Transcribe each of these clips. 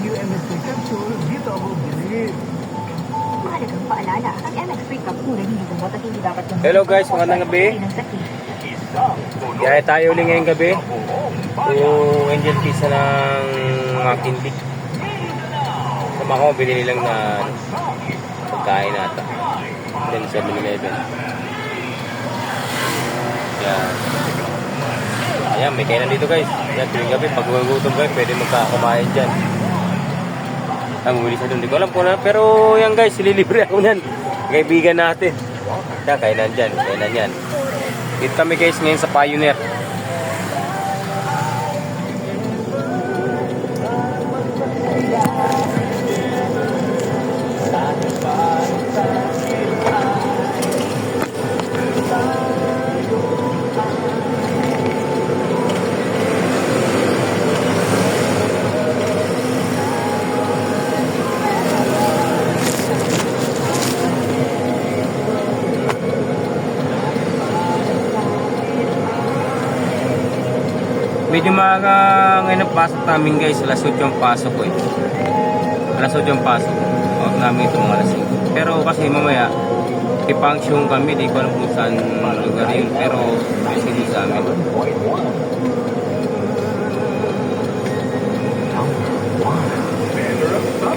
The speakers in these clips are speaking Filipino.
new MSP capsule dito ako bilhin. Mahalagang paalala, ang MX3 Cup kulay hindi gumot at hindi dapat gumot. Hello guys, magandang gabi. Kaya tayo ulit ngayong gabi. Yung Angel Pizza ng Makindik. Sama ko, bilhin nilang na pagkain nata. Then 7-Eleven. Yan. Ayan, may kainan dito guys. Yan, tuwing gabi, pag gugutom kayo, pwede magkakamayan dyan. Ang uwi sa doon, di ko alam kung na. Pero yan guys, sililibre ako yan. Kaibigan natin. Yan, kainan dyan, kainan yan. Dito kami guys ngayon sa Pioneer. Medyo maaga ngayon ang pasok namin guys. Alas 8 yung pasok ko eh. Alas 8 yung pasok. Huwag namin ito mga alas 5. Pero kasi mamaya ipanksyon kami. Di ko alam kung saan lugar yun. Pero kasi sa amin.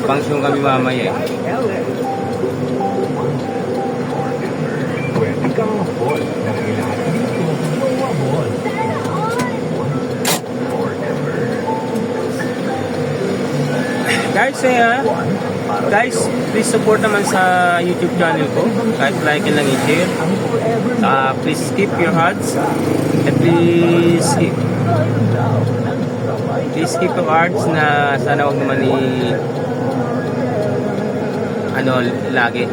Ipanksyon kami mamaya eh. Guys, please support naman sa YouTube channel ko. Kahit like and lang i-share. Please skip your ads. And please skip your ads na sana wag naman lagi.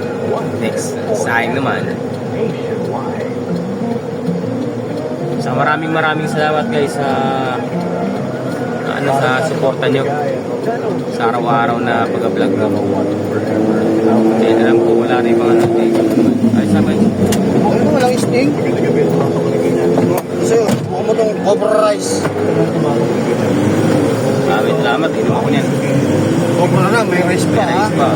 Next, sayang naman. So maraming salamat guys sa sa suporta nyo sa araw-araw na pag-vlog ko. Hindi alam ko wala rin mga notification. Ay sabay. Ano walang sting? Kasi buka mo itong cobra rice. Salamat. Inom ako niyan. Cobra na, may rice pa. May rice pa.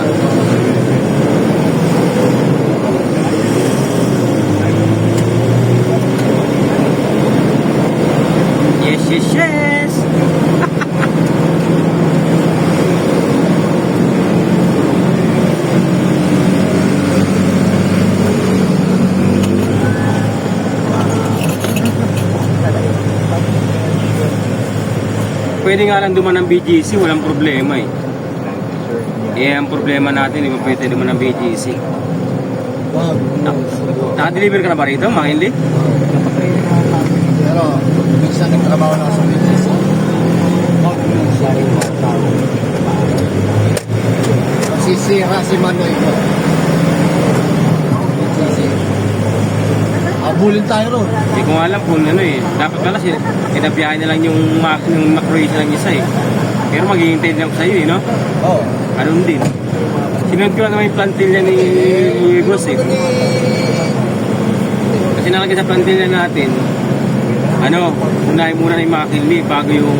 Yes. Pwede nga lang duman ng BGC, walang problema eh. Ang problema natin, di ba pwede duman ng BGC? Naka-deliver ka na ba rito, mga hindi? Pero, minsan nagtrabaho na sa BGC. Masisira si Manoy ko. BGC. Abulin tayo ron. Hindi ko alam kung ano eh. Dapat pala sinabiyahin na lang yung Croatia lang isa eh. Pero maghihintay din ako sa'yo eh, no? Oo. Ganun din. Sinunod ko lang naman yung plantilla ni Boss eh. Kasi nalagay sa plantilla natin, unahin muna na yung makakilmi bago yung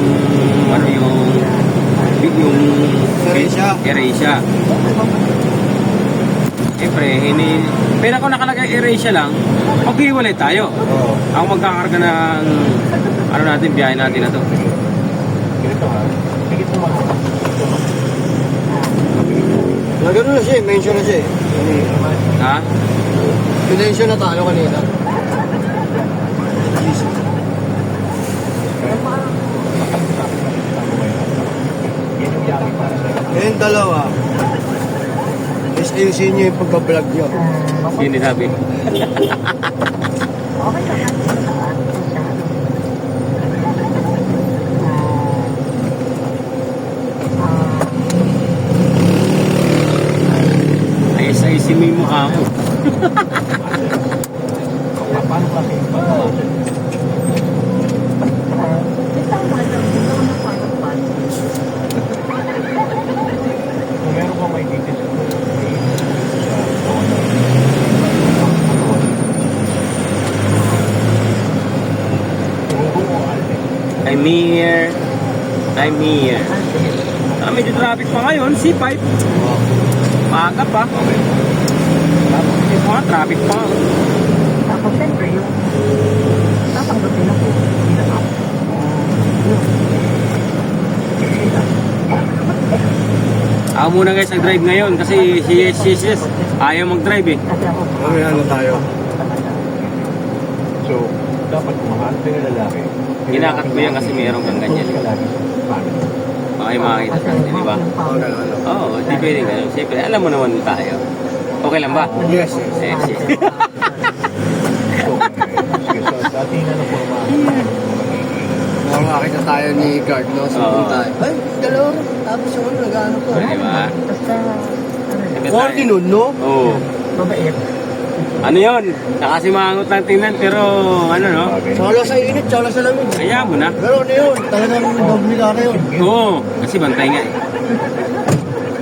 Eurasia. Siyempre, pero kung nakalagay Eurasia lang, maghiwalay tayo. Ako magkakarga ng natin, biyahe natin na to. Nagano na siya, mention na siya. Ha? Mention na tayo kanina. Yung dalawa, is ayusin nyo yung pagka-vlog nyo. Yun sabi. Ayos-ayusin mo yung mukha mo. I'm here. medyo traffic pa ngayon, C5. Maaga pa. Yung mga traffic pa. Tapos siyempre yung tatanggatin na po. Ako muna guys nag-drive ngayon kasi yes, ayaw mag-drive eh. Kasi ako, May ano tayo. So, dapat kumahanap ng lalaki. Ginakat ko yan kasi mayroong kang ganyan. Ka lagi sa family. Okay, makakita ka, di ba? Oo, gano'n. Oo, di pwede ganun. Siyempre, alam mo naman tayo. Okay lang ba? Yes, yes. Yes, yes. So, sige, so, sa ating ano po, Makakita tayo ni guard, no? So, Oo. punta tayo. Ay, dalawa. Tapos yung ano, nag-ano pa. Di ba? basta, Siyempre 40 tayo. nun, no? Oo. mabait. Ano yun? Nakasimangot lang tingnan pero ano no? Tsaka sa init, tsaka sa lamig. Kaya mo na. Pero ano yun? Talagang doble na yun. Oo, kasi bantay nga eh.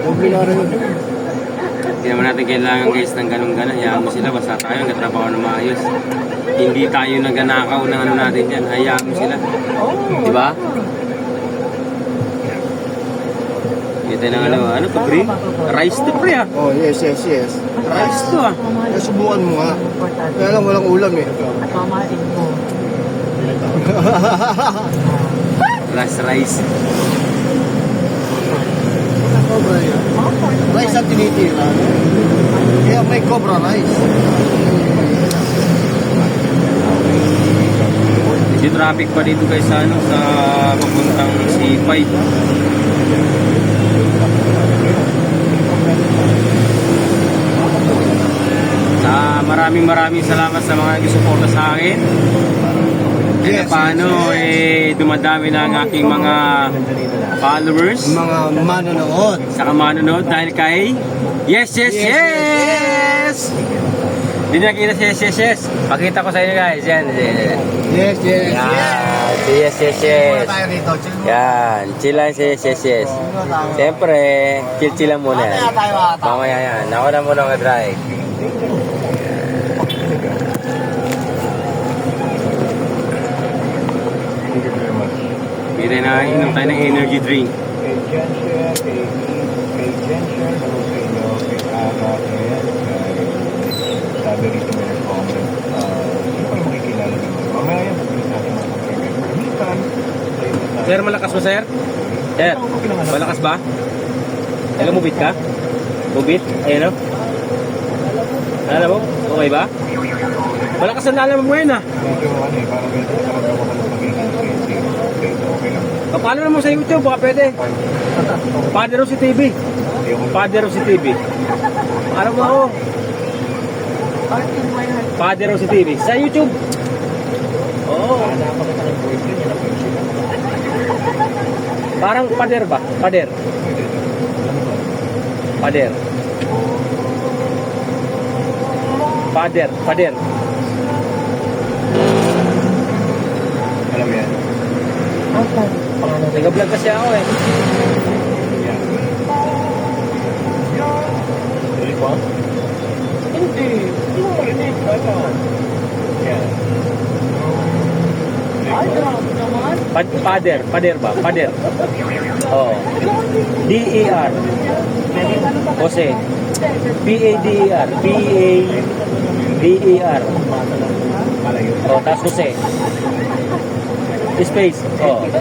Doble na yun. Hindi naman natin kailangan guys ng ganun-ganon. Hayaan mo sila, basta tayo nagtatrabaho na maayos. Hindi tayo naganakaw ng ano natin yan. Hayaan mo sila. Di ba? Ito ng ano to pre? Rice to pre ah. Oh, yes, yes, yes. Rice to ah. Kaya subukan mo nga. Importante. Kaya lang walang ulam eh. At mamahalin mo. Plus rice. Cobra yun. Rice ang tinitira. Kaya may cobra rice. Medyo traffic pa dito guys sa ano, sa papuntang C5. Maraming salamat sa mga nagsusuporta sa akin. Yes, Paano dumadami na ang aking mga followers Mga manonood. sa manonood dahil kay yes. Hindi nakita si yes. Pakita ko sa inyo guys. Yan. Yes, yes, Yan. yes. Si yes. Muna tayo rito. Chill muna. Yan. Chill lang si yes. Siyempre, chill lang muna. Mamaya tayo ata. Mamaya yan. Ako na muna mag-drive. Thank you very much. Hindi na inom tayo ng energy drink. Kay Jensher, kay Jensher, hello sa inyo, kay Ana, sabi rito may nag-comment. Sino pa makikilala dito? Mamaya yan, mabilis natin mga kapatid. Permitan, Sir, malakas ba sir? Sir, malakas ba? Taga mubit ka? Mubit? Ayun o. Alam mo? Okay ba? Malakas na nalaman mo yun ah. medyo ano eh, parang medyo karamdaman ka ng pagiging sensitive. Okay lang. Paano naman sa YouTube? Baka pwede. Father of si TV. Father of si TV. Ano mo ako? Father of si TV. Sa YouTube. Oo. Parang pader ba? Pader. Pader. Pader. Alam mo yan? Nag-vlog kasi ako eh. Yan. Really pa? Hindi. Hindi mo marinig. Ano? Yan. Pader ba? Pader. Oo. D-E-R. Jose. P-A-D-E-R. P-A-D-E-R. Malayo. Oh, tapos Jose. Space. Oh. Sa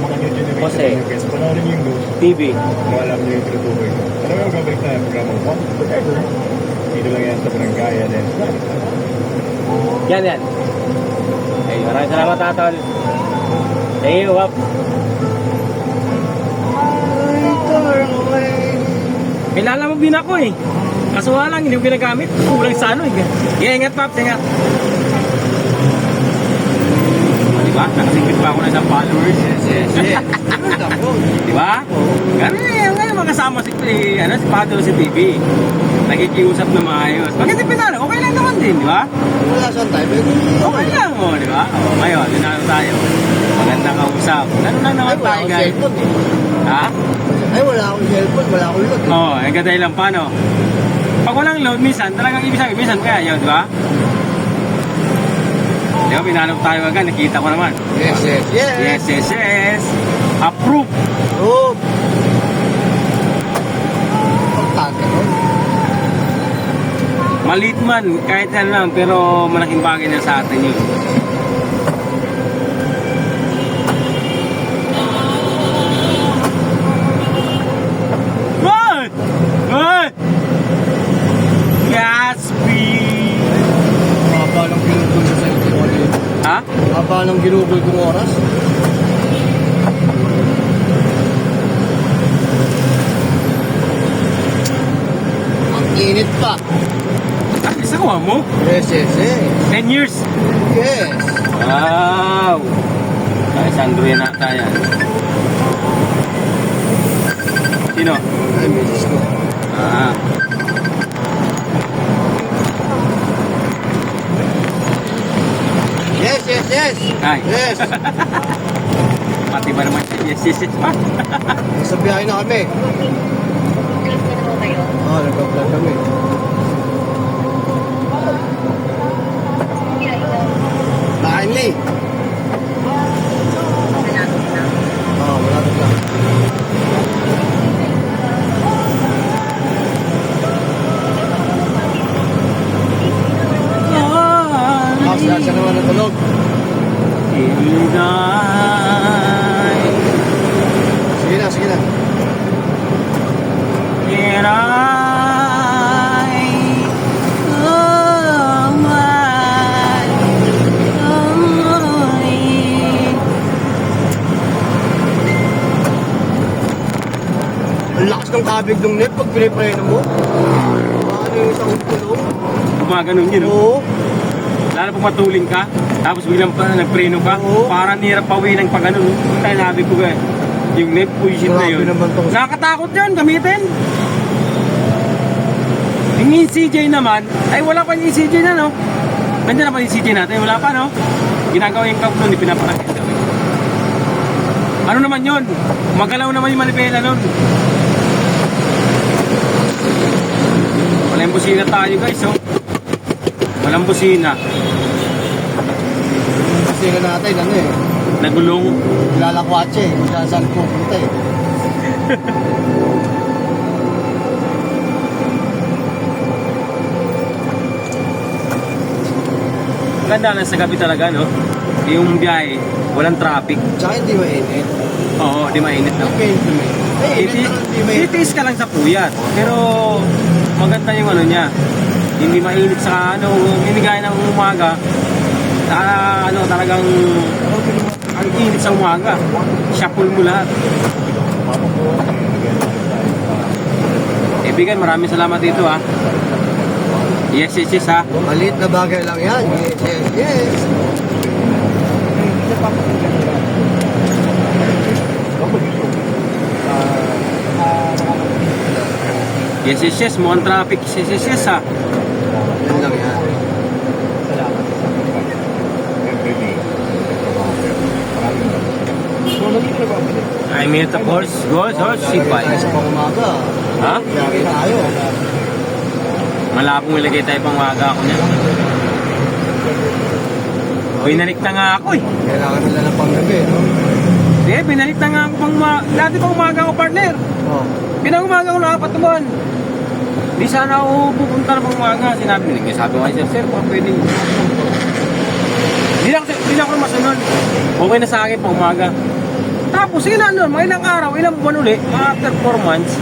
mga new generation Jose. new guys, panoorin niyo yung news. TV. Kung alam niyo yung tinutukoy ko. Alam mo yung gagawin tayo programa ko? Dito lang yan sa barangay. Then, Yan. Ay, maraming salamat, Tatol. Thank you, Wap. Kilala mo bin ako eh. Kaso nga lang, hindi ko ginagamit. Kulang sa ano eh. Ingat, Paps, ingat. Diba? Nakasingkit pa ako na isang followers. Yes. Diba? Ganun eh. Ngayon makasama si Pato si TV. Nakikiusap na maayos. Bakit di pinalo? Okay lang naman din, di ba? Wala saan tayo. Okay lang, di ba? Ngayon, dinalo tayo. Magandang kausap. Ganun lang naman tayo, guys. Cellphone eh. Ha? Ay, wala akong cellphone. Wala akong load. Oo, ganda lang paano? Pag walang load, minsan, talagang ibig sabihin, minsan kaya yun, di ba? Di ba, pinalo tayo agad, nakita ko naman. Yes. Yes. Approve. Oh. Maliit man, kahit ano lang, pero malaking bagay na sa atin yun. Hoy! Hoy! Gatsby! Haba ng ginugol ko sa inyo. Ha? Haba ng ginugol kong oras. Ang init pa. At least nakuha mo? Yes, yes, yes. 10 years? Yes. Wow! Ay, Sandro yan ata yan. Sino? Ay, misis ko. Ah. Yes, yes, yes. Ay. Yes. Pati ba naman siya? Yes, yes, yes. Sa biyahe na kami. Nag-vlog kami. Finally. Malapit na. Siya naman natulog. Sige na, sige na. Ang lakas ng kabig ng net pag pinipreno mo. Paano yung isang tulong? Gumaganon yun. Oo. Lalo pag matuling ka, tapos biglang nagpreno ka, Oo. parang nirap pawi ng pag ano. Tayo nabi ko ba, yung net position na Grabe yun. naman tong- Nakakatakot yun, gamitin. Yung ECJ naman, ay wala pa yung ECJ na, no? Nandiyan na pa yung ECJ natin, wala pa, no? Ginagawa yung cup nun, ipinapakit. Ano naman yun? Magalaw naman yung manipela nun. Walang busina tayo, guys, oh. Walang busina. Kasi nga natin, ano eh. Nagulong. Lalakwatse. Saan ko pupunta eh. Ganda lang sa gabi talaga, no? Yung biyahe, walang traffic. Tsaka hindi mainit. Oo, di mainit, no? Okay, hindi mainit. Mainit pero hindi mainit. Titiis ka lang sa puyat. Pero maganda yung ano niya. Hindi mainit sa ano, hindi gaya ng umaga. Ano, talagang ang init sa umaga. Shuffle mo lahat. Kaibigan, maraming salamat dito, ha. Yes, yes, yes, ha. Maliit na bagay lang yan. Yes, yes, yes. Yes, yes, yes. Mukhang traffic. Yes, yes, yes, ha. Yan lang yan. Everyday. So, nandito na ba ako? I mean, of course, goes, Tayo sipay. sa pangumaga. Ha? Yari tayo. Malapong ilagay tayo pang waga ako niya. Binalik na nga ako, eh. Kailangan nila ng panggabi, no? Hindi, binalik na nga ako pang dati pang umaga ako, partner. Oh. Pinangumaga ko na 4 na buwan. Di sana ako pupunta na pang umaga. Sinabi nila, sabi ko kay sir, baka pwede. Hindi na ako masunod. Okay na sa akin pang umaga. Tapos, sige na nun, mga ilang araw, ilang buwan uli, mga after 4 months,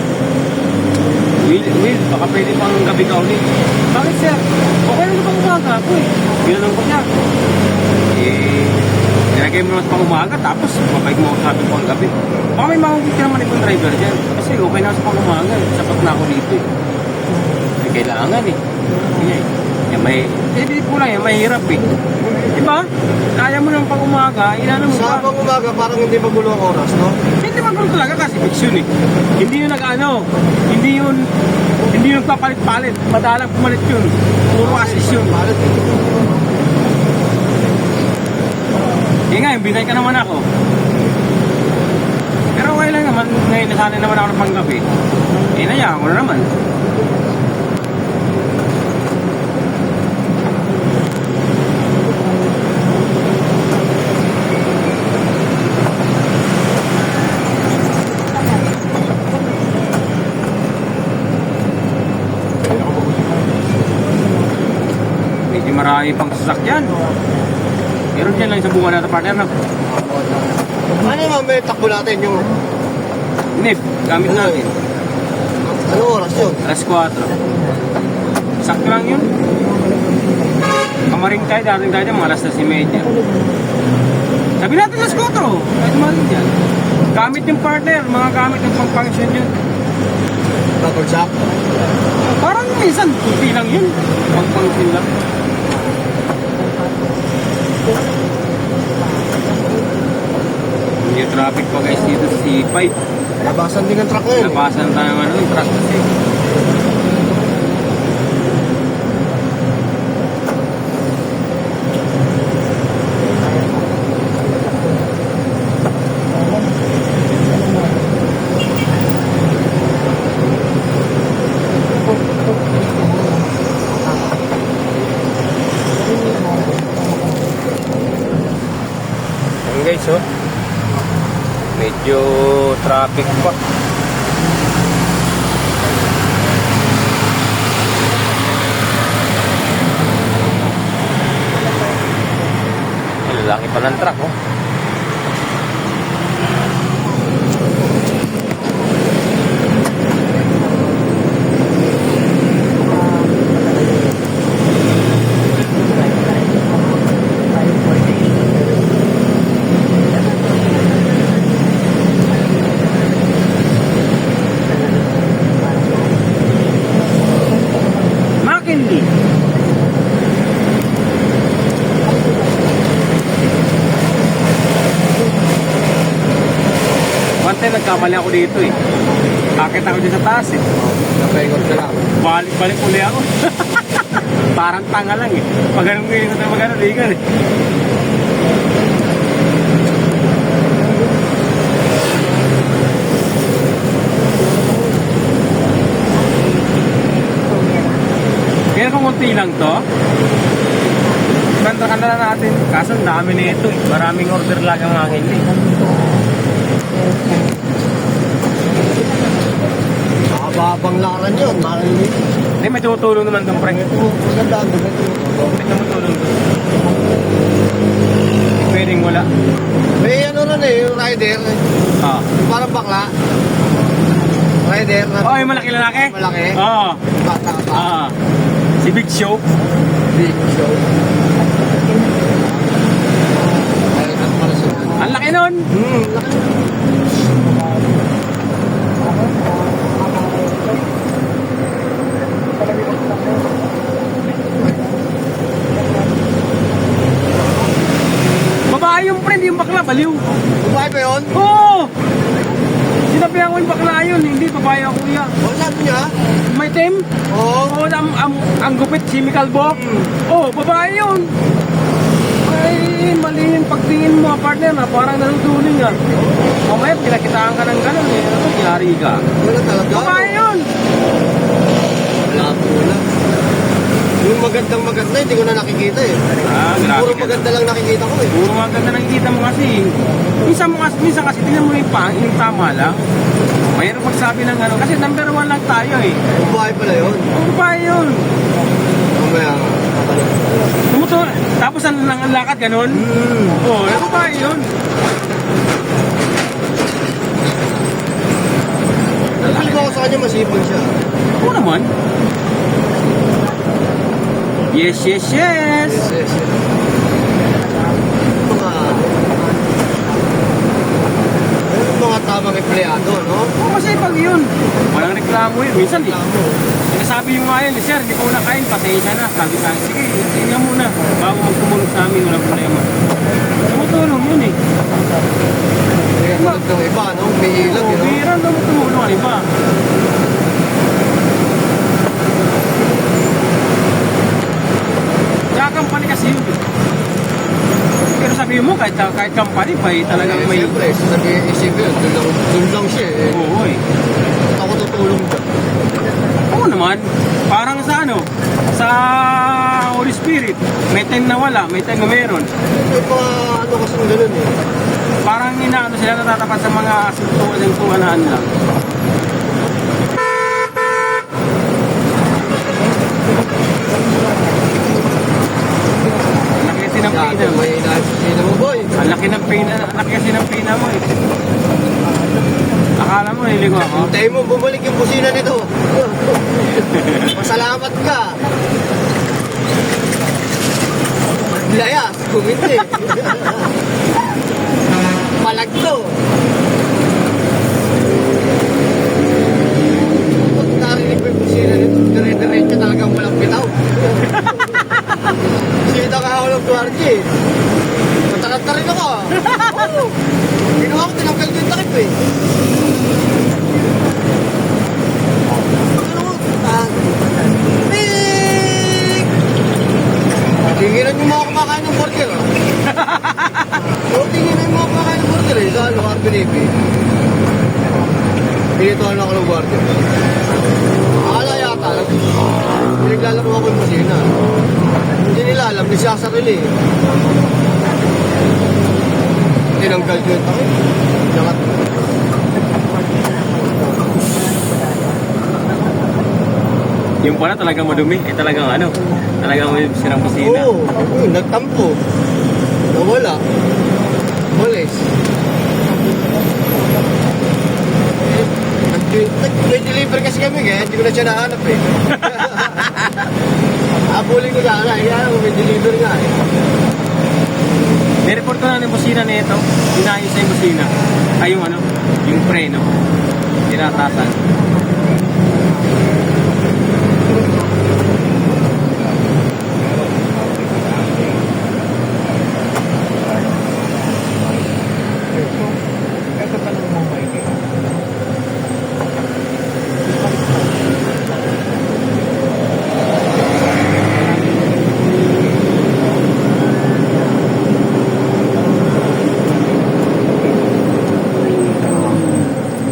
Will, baka pwede pang gabi ka ulit. Bakit sir? Okay na pang umaga ako eh. Ginanong ko niya. Nilagay mo naman pang umaga, tapos mabalik mo sabi pang gabi. Baka may mahugit ka naman itong driver dyan. Kasi okay na sa pang umaga eh. Sapat na ako dito eh. May kailangan eh. Hindi po lang yan, mahirap eh. Diba? Kaya mo naman pang umaga, inano mo Sa pa. pangumaga, parang hindi magulo ang oras, no? Hindi magulong talaga kasi fiction eh. Hindi yun hindi yun papalit-palit. Madalang pumalit yun. Puro assist yun. Palit eh. Eh nga, binay ka naman ako. Pero okay lang naman, ngayon nasanay naman ako ng panggabi. Eh, nayaan ko na naman. marami pang sasakyan. Pero dyan lang sa bunga natin partner na. Ano naman may takbo natin yung... Nip, gamit natin. Ano oras yun? Alas 4. Sakto lang yun. Kamaring tayo, dating tayo dyan, mga alas 3:30. Sabi natin alas 4. Kahit maring dyan. Gamit yung partner, mga gamit yung pang-function yun. Double jack. Parang minsan, kunti lang yun. Pang-function lang. Yung traffic pa guys dito sa C5. Labasan din ang truck ngayon. Labasan tayo ng ano, yung truck kasi. Ayan guys, oh. Medyo traffic pa. Ang lalaki pa ng truck, oh. Makindi. One time nagkamali ako dito eh. Akit ako dyan sa taas eh. Napaikot ka lang. Balik uli ako. Parang tanga lang eh. Pag ganun ko yun, pag ganun, ligan eh. Kaya kung unti lang to, ganda na natin. Kaso ang dami na ito eh. Maraming order lang ang akin eh. Nakababang laran yun. Makinig. Hindi, may tutulong naman doon, Frank. Maganda ang dumi. May tumutulong doon. Pwedeng wala. May ano rin eh, yung rider. Ah. Yung parang bakla. Rider na. Oh, yung malaki lalaki? Malaki. Oo. Bata pa. Ah. Si Big Show. Big show. Ay, ano para siya? Ang laki nun. Laki. Babae yung friend, yung bakla, baliw. Babae ba yun? Oo! Sinabihan ko yung bakla yun, hindi babae ang kuya. O, sabi niya? May team? Oo. Oo, ang gupit, si Mikalbo. Oo, babae yun. Ay, mali yung pagtingin mo, partner, na parang nanutuling nga. Mamaya, pinakitaan ka ng gano'n eh. Ano, yari ka. Wala talaga. Babae yun! Wala po na. Yung magandang maganda, hindi ko na nakikita eh. Ah, grabe Puro ka. maganda lang nakikita ko eh. Puro mga ganda nakikita mo kasi. Minsan kasi tingnan mo yung tama lang. Mayroon magsabi ng ano. Kasi number 1 lang tayo eh. Babae pala yun. Ang babae yun. Mamaya. Tumuto. Tapos ang lakad ganun. Oo, ang babae yun. Hindi ko ako sa kanya masipag siya. Oo naman. Yes, yes, yes. Yes. Mga tamang empleyado, no? Oo, kasi pag yun. Walang reklamo yun. Minsan eh. Sinasabi yung nga yun, sir, hindi ko nakain, pasensya na. Sabi sa akin, sige, tingnan muna. Bago magtumulong sa amin, walang problema. Tumutulong yun eh. Kaya tulad ng iba, no? May ilag, Oo, no? bihira daw tumulong ang iba. Kaya company kasi yun. Pero sabihin mo, kahit company pa eh, talagang may... Siyempre, nag-iisip yun. Doon lang siya eh. Oo eh. Ako tutulong dyan. Oo naman. Parang sa ano, sa Holy Spirit, may time na wala, may time na meron. May mga ano kasi ganun eh. Parang inaano sila natatapat sa mga suntuan lang. pina, laki kasi ng pina mo eh. Akala mo, niligo ako. Hintayin mo bumalik yung busina nito. Masalamat ka. Layas, kumindi. Palagto. Pag narinig ko yung busina nito, dire-diretso talagang walang bitaw. Sita ka ako ng kwarti. Matalanta rin ako. Oo. Ginawa ko, tinanggal ko yung takip eh. Big! Tinginan yung mga kumakain ng burger, ah. Oo, tinginan yung mga kumakain ng burger, eh. Sa ano, Arbinipi. Pinituhan ako ng burger. Akala yata, pinaglalaro ako yung busina. Hindi nila alam, di siya sarili, eh. Tinanggal ko yung takip. Nakat. Yung pala talagang madumi. Eh talagang ano, talagang may sirang kusina. Oo, nagtampo. Nawala. Walis. Nag-deliver kasi kami kaya hindi ko na siya nahanap eh. Abulin ko sana, kaya may deliver nga eh. Nireport ko na ng busina na ito. Inayos na yung busina. Ay yung ano, yung preno. Tinatasan. Ito pa lang mo makikita.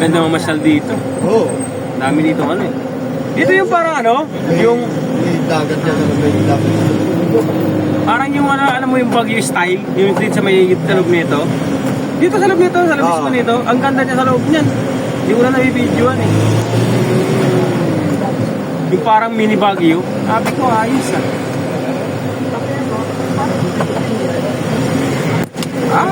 Ganda mamasyal dito. Oo. Dami dito ano eh. Dito yung parang ano, yung May dagat niya na may dagat. parang yung ano, alam mo yung Baguio style, yung dito sa may sa loob nito. Dito sa loob nito, sa loob mismo nito, ang ganda niya sa loob niyan. Hindi ko na nabibidyoan eh. Yung parang mini Baguio, sabi ko ayos ah. Ah,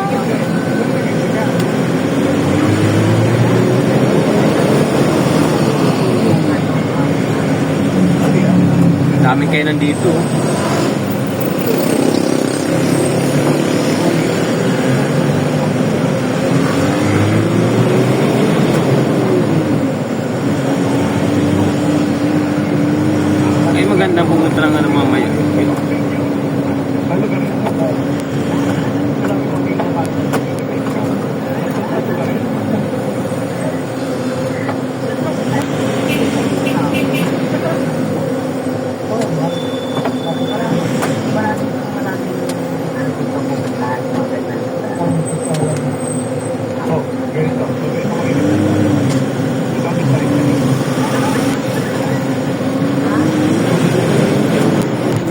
daming kayo nandito. Ay maganda pumunta lang ano mamaya.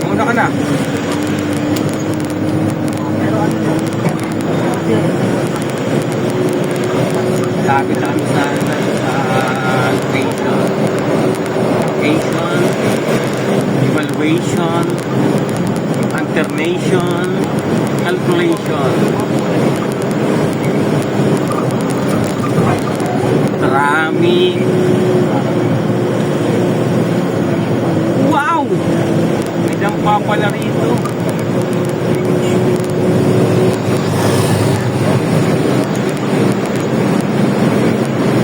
Muna ka na. Lapit na kami sa location, evaluation, alternation, calculation. Marami. Wow! May dampa pala rito.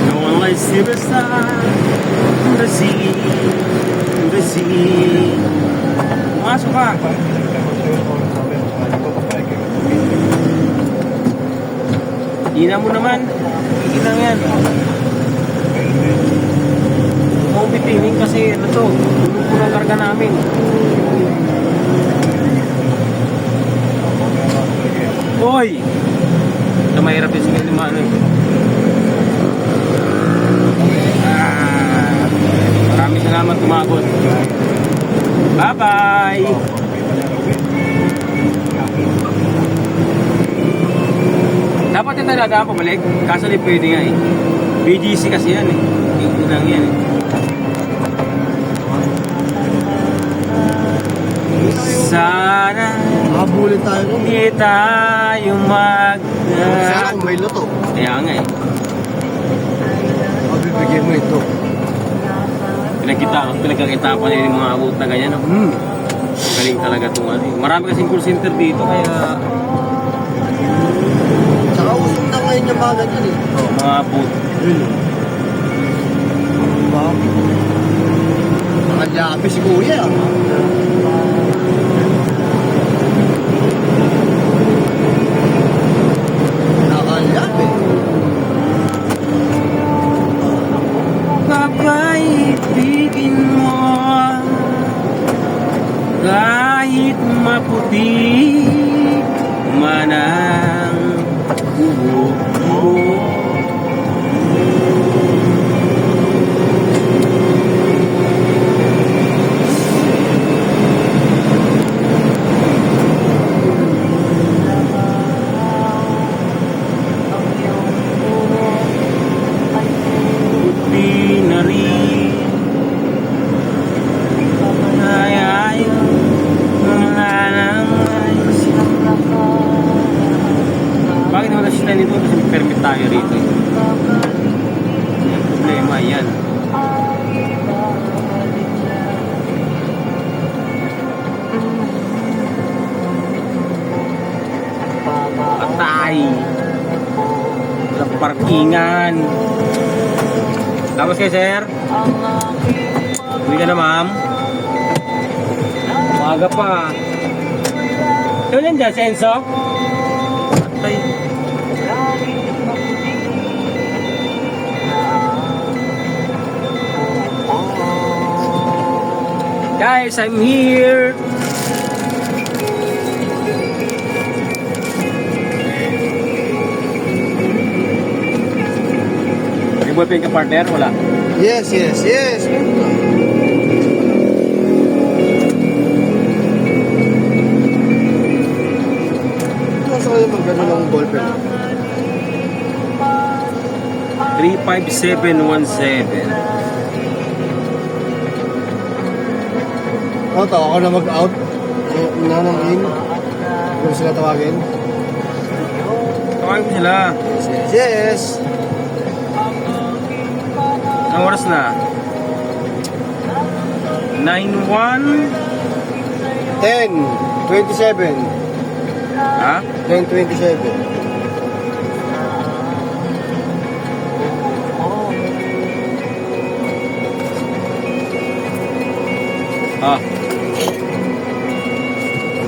No one likes Riverside, the sea, the sea. Pumasok ka. Hina mo naman. Higit lang yan. Huwag bitining kasi ano to, tulog po ng karga namin. Hoy! Ito mahirap yung sige lima ano eh. Maraming salamat tumabot. Bye-bye! Dapat yung dadaan pabalik, kaso di pwede nga eh. BGC kasi yan eh. Hindi lang yan eh. Sana Habulin tayo. hindi tayo mag Kaya nga eh. Mabibigay mo ito. Pinagkakita pa niya yung mga abot na ganyan. No? Galing talaga itong ano. Marami kasing call center dito kaya Tsaka usap na ngayon yung mga ganyan eh. mga abot. Diba? Nakalyapi si kuya. Nakalyapi. Papaibigin mo kahit maputi man ang buhok mo. Puti na rin ay ayaw mga nang bakit wala sila nito? Kasi may permit tayo rito. Yung problema yan. Patay. Sa parkingan. Tapos kayo, sir? Uwi ka na, ma'am? Umaga pa. Ito yan dyan, Senso? Patay. Guys, I'm here. May boyfriend ka partner? Wala. Yes. Gusto ko yung magano ng ballpen. 35717. Ako na mag-out. Nanang in. Kung sila tawagin. Tawagin mo sila. Yes. Anong oras na? 9:1. 10:27. Ha? 10:27. Ah.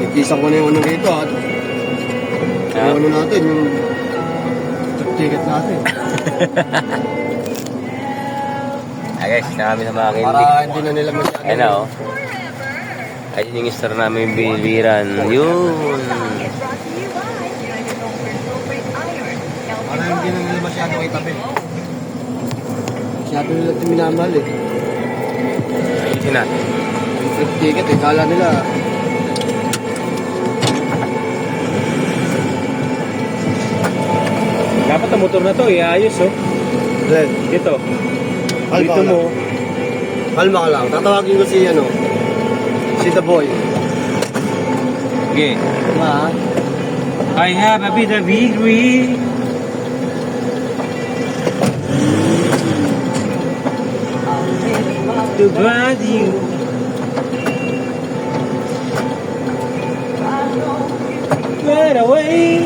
Ikisan ko na yung ano rito at yung ano natin, yung ticket natin. Ay guys, kami sa mga Para candy. hindi na nila masyado. Ayun na oh. Ayun yung star namin yung biliran. Yun. Para hindi na nila masyado kay tabi. Masyado nila ito minamahal eh. Ayusin natin. Yung free ticket eh, kala nila. Dapat ang motor na to, iayos oh. Red. Dito. Kalma Dito ka mo. lang. Kalma ka lang. Tatawagin ko si ano. Si The Boy. Okay. Ma. I have a bit of degree. To find you. Get away.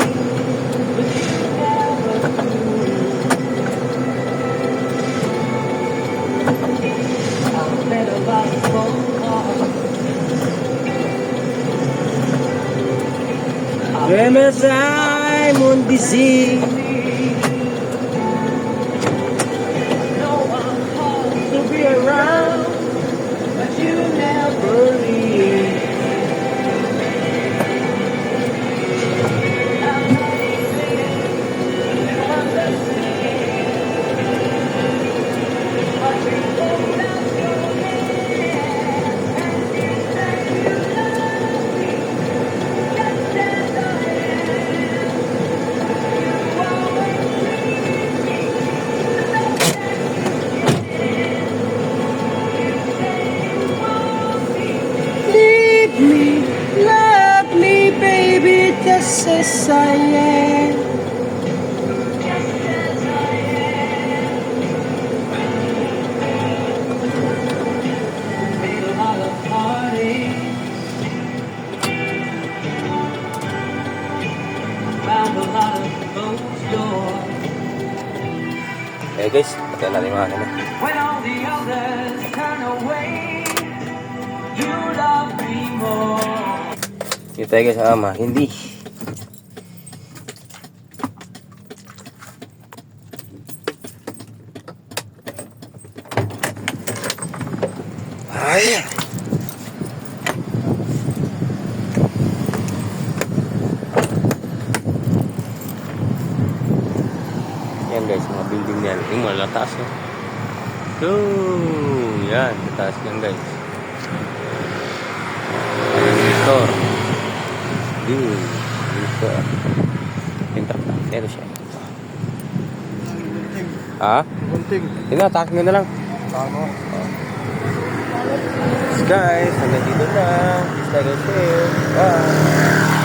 When I'm on the sea, to be around, but you never leave. Leave me, love me, baby, just as I am. guys. Patayin natin yung mga ano. When all the others turn away, you love me more. Dito tayo guys sa ama. Hindi. Ay! Yan guys, mga building niyan. Yung malataas eh. So, yan. Mataas yan guys. Ayan yung store. Yun. Yung store. Pintak na. Pero siya. Ha? Bunting. Yun na, takin na lang. Tama. Guys, hanggang dito lang. Please like and share. Bye!